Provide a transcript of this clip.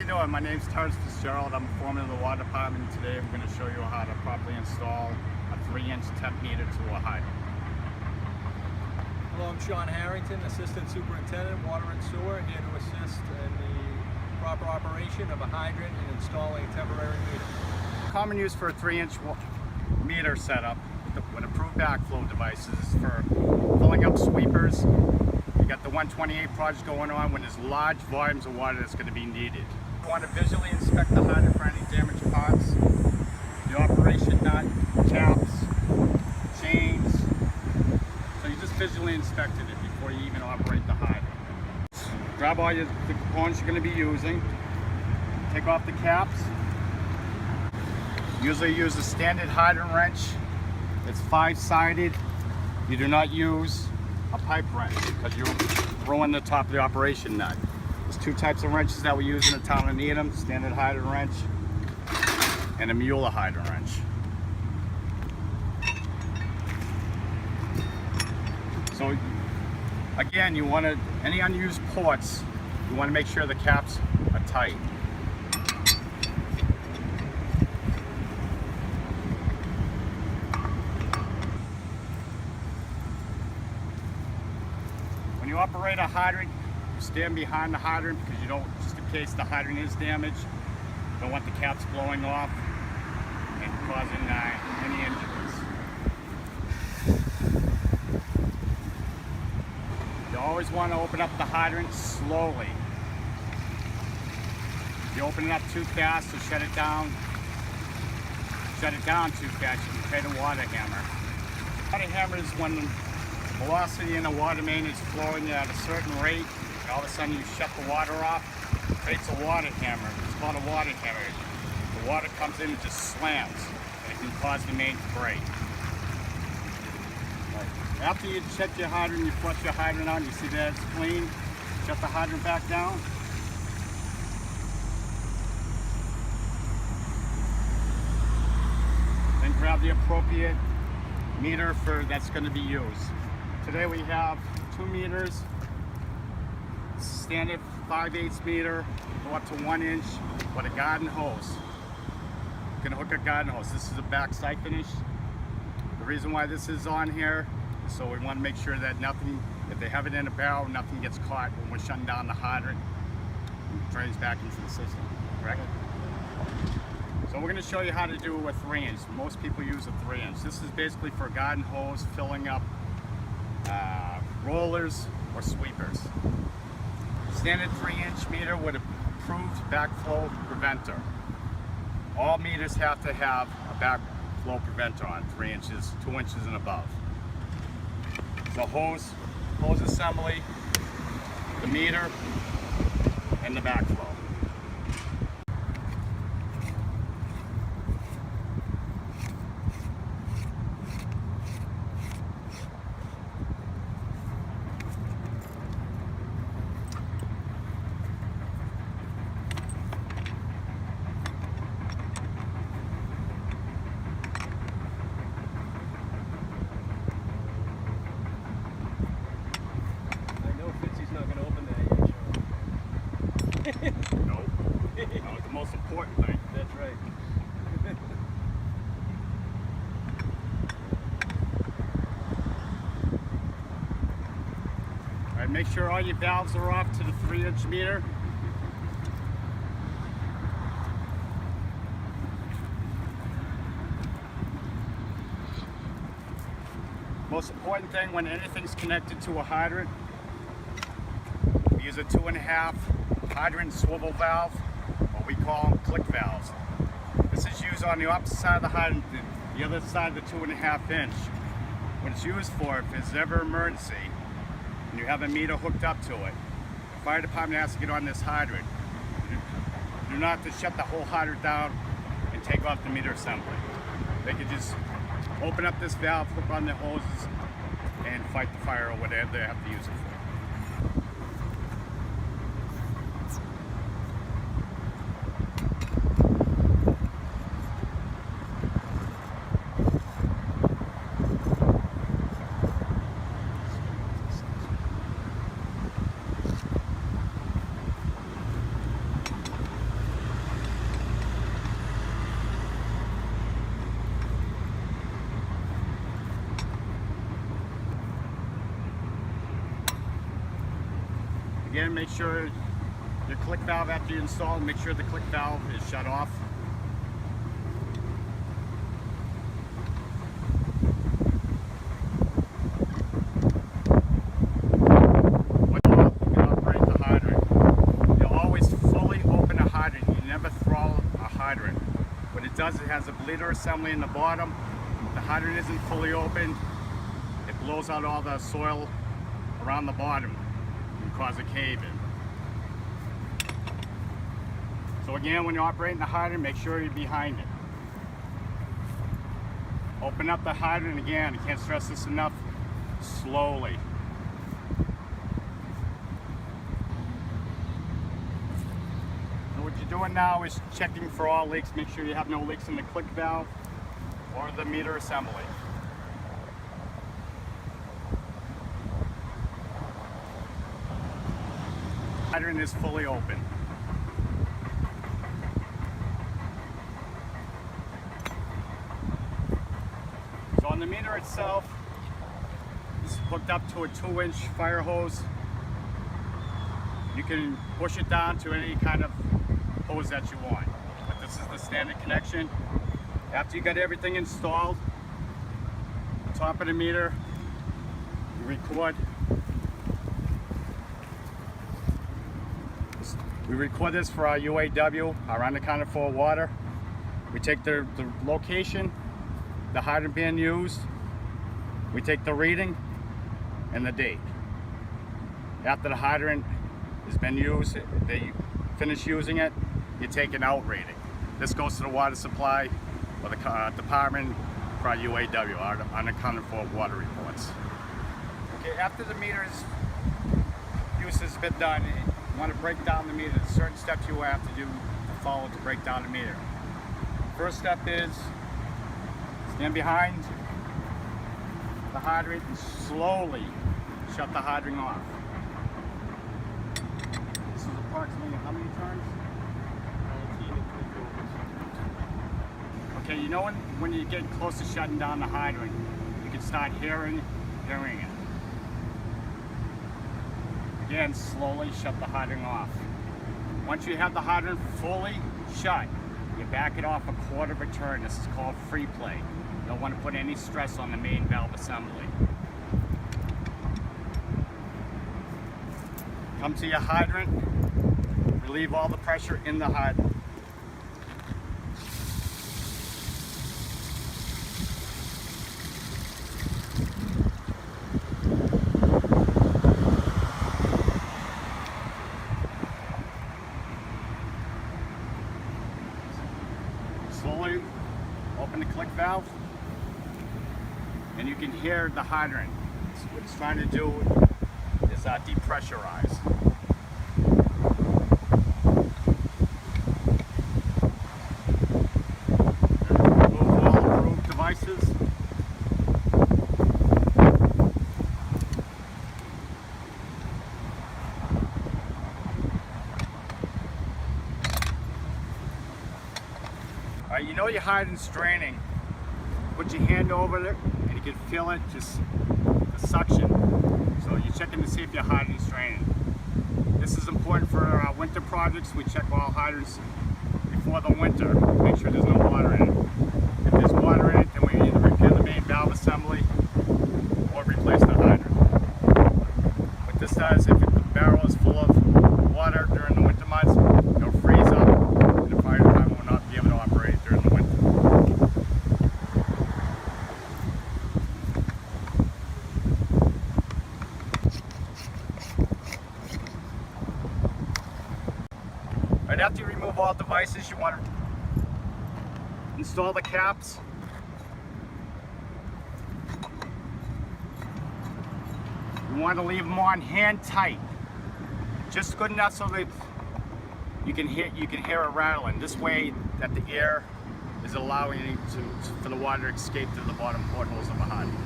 How you doing? My name's Terrence Fitzgerald. I'm a foreman of the water department. Today I'm going to show you how to properly install a 3-inch temp meter to a hydrant. Hello, I'm Sean Harrington, Assistant Superintendent, Water and Sewer, here to assist in the proper operation of a hydrant and installing a temporary meter. Common use for a 3-inch meter setup with approved backflow devices is for filling up sweepers. You got the 128 project going on when there's large volumes of water that's going to be needed. You want to visually inspect the hydrant for any damaged parts, the operation nut, caps, chains. So you just visually inspected it before you even operate the hydrant. Grab all the components you're going to be using, take off the caps. Usually use a standard hydrant wrench. It's 5-sided. You do not use a pipe wrench because you'll ruin the top of the operation nut. There's 2 types of wrenches that we use in the town of Needham: standard hydrant wrench and a Mueller hydrant wrench. So again, you want to, any unused ports, you want to make sure the caps are tight. When you operate a hydrant, you stand behind the hydrant because you don't, just in case the hydrant is damaged, you don't want the caps blowing off and causing any injuries. You always want to open up the hydrant slowly. If you open it up too fast to shut it down too fast, you can create a water hammer. Water hammer is when the velocity in the water main is flowing at a certain rate, and all of a sudden you shut the water off, it creates a water hammer. It's called a water hammer. The water comes in and just slams, and it can cause the main to break. After you check your hydrant, you flush your hydrant out, you see that it's clean, shut the hydrant back down. Then grab the appropriate meter that's going to be used. Today we have 2 meters, standard 5/8 meter, go up to 1 inch with a garden hose. You can hook a garden hose. This is a backside finish. The reason why this is on here is so we want to make sure that nothing, if they have it in a barrel, nothing gets caught when we're shutting down the hydrant and drains back into the system, correct? So we're going to show you how to do a 3-inch. Most people use a 3-inch. This is basically for a garden hose filling up rollers or sweepers. Standard 3-inch meter with approved backflow preventer. All meters have to have a backflow preventer on 3 inches, 2 inches and above. The hose assembly, the meter, and the backflow. No, it's the most important thing. That's right. All right, make sure all your valves are off to the 3-inch meter. Most important thing when anything's connected to a hydrant, use a 2.5 hydrant swivel valve, what we call them click valves. This is used on the opposite side of the hydrant, the other side of the 2.5 inch. What it's used for, if there's ever an emergency and you have a meter hooked up to it, the fire department has to get on this hydrant. You do not have to shut the whole hydrant down and take off the meter assembly. They could just open up this valve, hook on their hoses, and fight the fire or whatever they have to use it for. Again, make sure your click valve after you install, make sure the click valve is shut off. When you operate the hydrant, you always fully open a hydrant. You never throttle a hydrant. What it does, it has a bleeder assembly in the bottom. The hydrant isn't fully open. It blows out all the soil around the bottom and cause a cave-in. So again, when you're operating the hydrant, make sure you're behind it. Open up the hydrant again. I can't stress this enough. Slowly. So what you're doing now is checking for all leaks. Make sure you have no leaks in the click valve or the meter assembly. Hydrant is fully open. So on the meter itself, this is hooked up to a 2-inch fire hose. You can push it down to any kind of hose that you want, but this is the standard connection. After you got everything installed, top of the meter, you record. We record this for our UAW, our unaccounted for water. We take the location, the hydrant being used, we take the reading and the date. After the hydrant has been used, they finish using it, you take an out reading. This goes to the water supply or the department for our UAW, our unaccounted for water reports. Okay, after the meter's use has been done, you want to break down the meter. There's certain steps you have to do to follow to break down the meter. First step is stand behind the hydrant and slowly shut the hydrant off. This is approximately how many turns? 19 and 3/4. Okay, you know when you get close to shutting down the hydrant, you can start hearing it. Again, slowly shut the hydrant off. Once you have the hydrant fully shut, you back it off a quarter of a turn. This is called free play. You don't want to put any stress on the main valve assembly. Come to your hydrant, relieve all the pressure in the hydrant. Slowly open the click valve, and you can hear the hydrant. What it's trying to do is depressurize. Remove all approved devices. You know your hydrant's draining. Put your hand over it and you can feel it, just the suction. So you're checking to see if your hydrant's draining. This is important for our winter projects. We check all hydrants before the winter to make sure there's no water in it. If there's water in it, then we either repair the main valve assembly or replace the hydrant. What this does, if the barrel is full of water during the winter months, it'll freeze up and the fire department will not be able to operate during the winter. Right after you remove all devices, you want to install the caps. You want to leave them on hand tight, just good enough so that you can hear it rattling. This way, that the air is allowing for the water to escape to the bottom portholes of the hydrant.